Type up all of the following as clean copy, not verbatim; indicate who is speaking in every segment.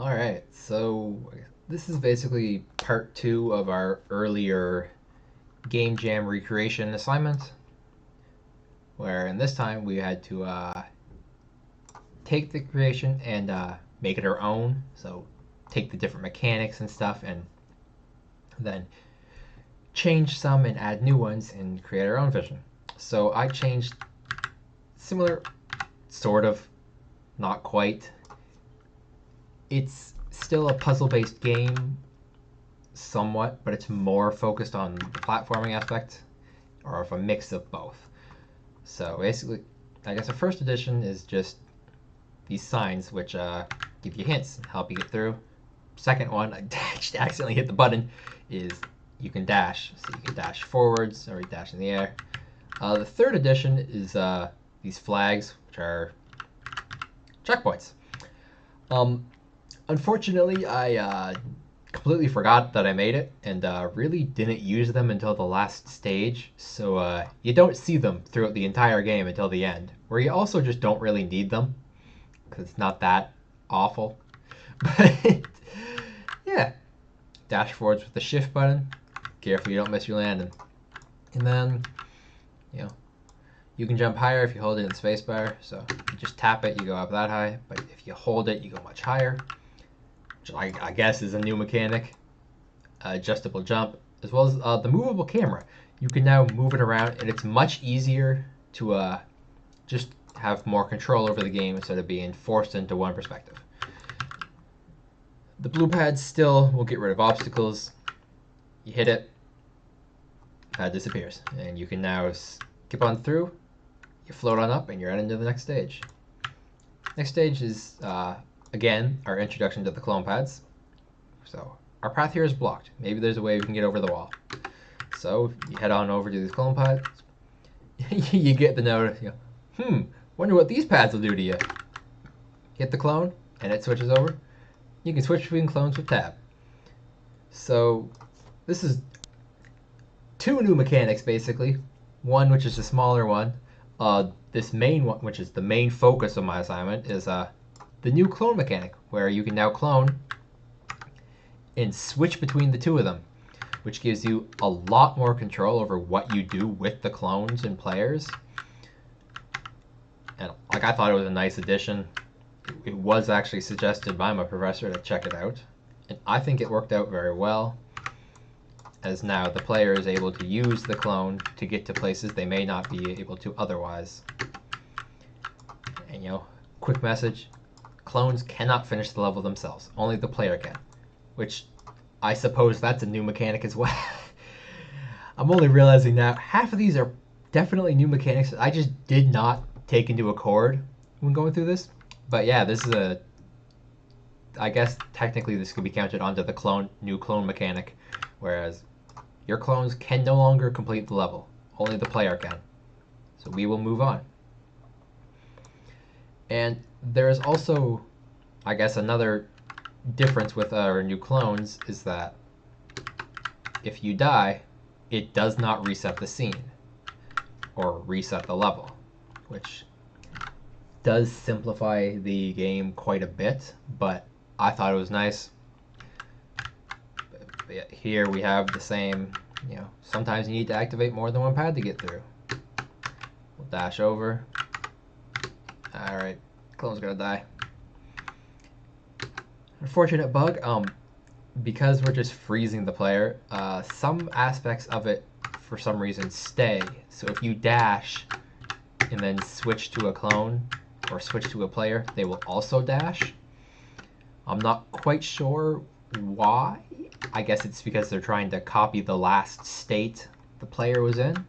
Speaker 1: Alright, so this is basically part two of our earlier Game Jam recreation assignment, where in this time we had to take the creation and make it our own. So take the different mechanics and stuff and then change some and add new ones and create our own vision. So I changed similar, sort of, not quite. It's still a puzzle-based game, somewhat, but it's more focused on the platforming aspect, or of a mix of both. So basically, I guess the first edition is just these signs, which give you hints, help you get through. Second one, I accidentally hit the button, is you can dash. So you can dash forwards or you dash in the air. The third edition is these flags, which are checkpoints. Unfortunately, I completely forgot that I made it and really didn't use them until the last stage. So you don't see them throughout the entire game until the end, where you also just don't really need them because it's not that awful. But yeah, dash forwards with the shift button. Careful you don't miss your landing. And then, you know, you can jump higher if you hold it in spacebar. So you just tap it, you go up that high. But if you hold it, you go much higher. Which I guess is a new mechanic. Adjustable jump, as well as the movable camera. You can now move it around, and it's much easier to just have more control over the game instead of being forced into one perspective. The blue pad still will get rid of obstacles. You hit it, pad disappears, and you can now skip on through. You float on up, and you're into the next stage. Next stage is again our introduction to the clone pads. So our path here is blocked. Maybe there's a way we can get over the wall. So you head on over to these clone pads. You get the note, wonder what these pads will do to you. Hit the clone, and it switches over. You can switch between clones with tab. So this is two new mechanics, basically. One, which is a smaller one. This main one, which is the main focus of my assignment, is the new clone mechanic, where you can now clone and switch between the two of them, which gives you a lot more control over what you do with the clones and players. And like, I thought it was a nice addition. It was actually suggested by my professor to check it out, and I think it worked out very well, as now the player is able to use the clone to get to places they may not be able to otherwise. And quick message, clones cannot finish the level themselves, only the player can. Which, I suppose that's a new mechanic as well. I'm only realizing now, half of these are definitely new mechanics that I just did not take into accord when going through this. But yeah, this is I guess technically this could be counted onto the new clone mechanic, whereas your clones can no longer complete the level. Only the player can. So we will move on. And there is also, I guess, another difference with our new clones is that if you die, it does not reset the scene or reset the level, which does simplify the game quite a bit, but I thought it was nice. But here we have the same, sometimes you need to activate more than one pad to get through. We'll dash over. Alright, clone's gonna die. Unfortunate bug, because we're just freezing the player, some aspects of it for some reason stay. So if you dash and then switch to a clone or switch to a player, they will also dash. I'm not quite sure why. I guess it's because they're trying to copy the last state the player was in.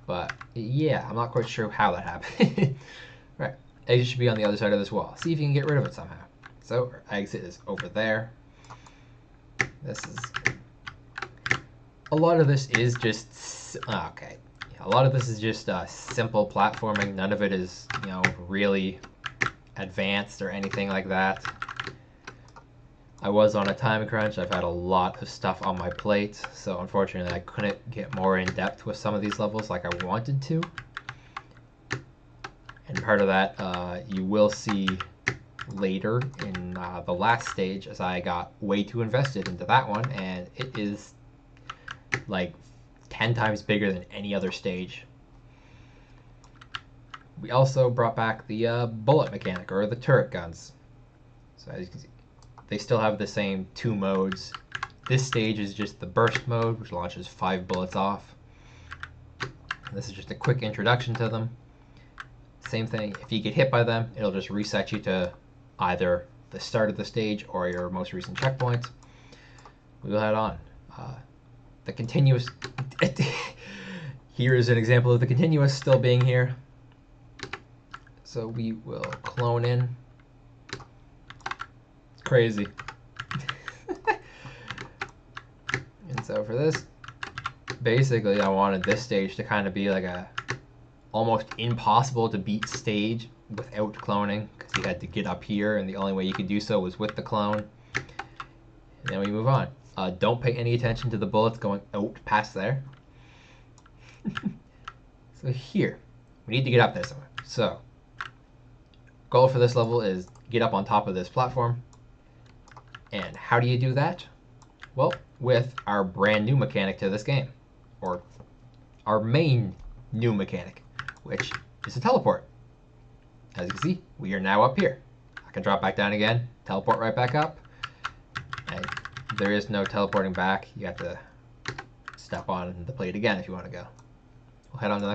Speaker 1: But yeah, I'm not quite sure how that happened. Right, exit should be on the other side of this wall. See if you can get rid of it somehow. So our exit is over there. A lot of this is just, okay. A lot of this is just simple platforming. None of it is, really advanced or anything like that. I was on a time crunch. I've had a lot of stuff on my plate, so unfortunately I couldn't get more in depth with some of these levels like I wanted to. And part of that, you will see later in the last stage, as I got way too invested into that one, and it is like 10 times bigger than any other stage. We also brought back the bullet mechanic, or the turret guns. So as you can see, they still have the same 2 modes. This stage is just the burst mode, which launches 5 bullets off. And this is just a quick introduction to them. Same thing, if you get hit by them, it'll just reset you to either the start of the stage or your most recent checkpoint. We'll head on. The continuous... Here is an example of the continuous still being here. So we will clone in. It's crazy. And so for this, basically I wanted this stage to kind of be like a almost impossible to beat stage without cloning, because you had to get up here and the only way you could do so was with the clone. And then we move on. Don't pay any attention to the bullets going out past there. So here, we need to get up there somewhere. So, goal for this level is get up on top of this platform. And how do you do that? Well, with our brand new mechanic to this game, or our main new mechanic, which is a teleport. As you can see, we are now up here. I can drop back down again, teleport right back up, and there is no teleporting back. You have to step on the plate again if you want to go. We'll head on to the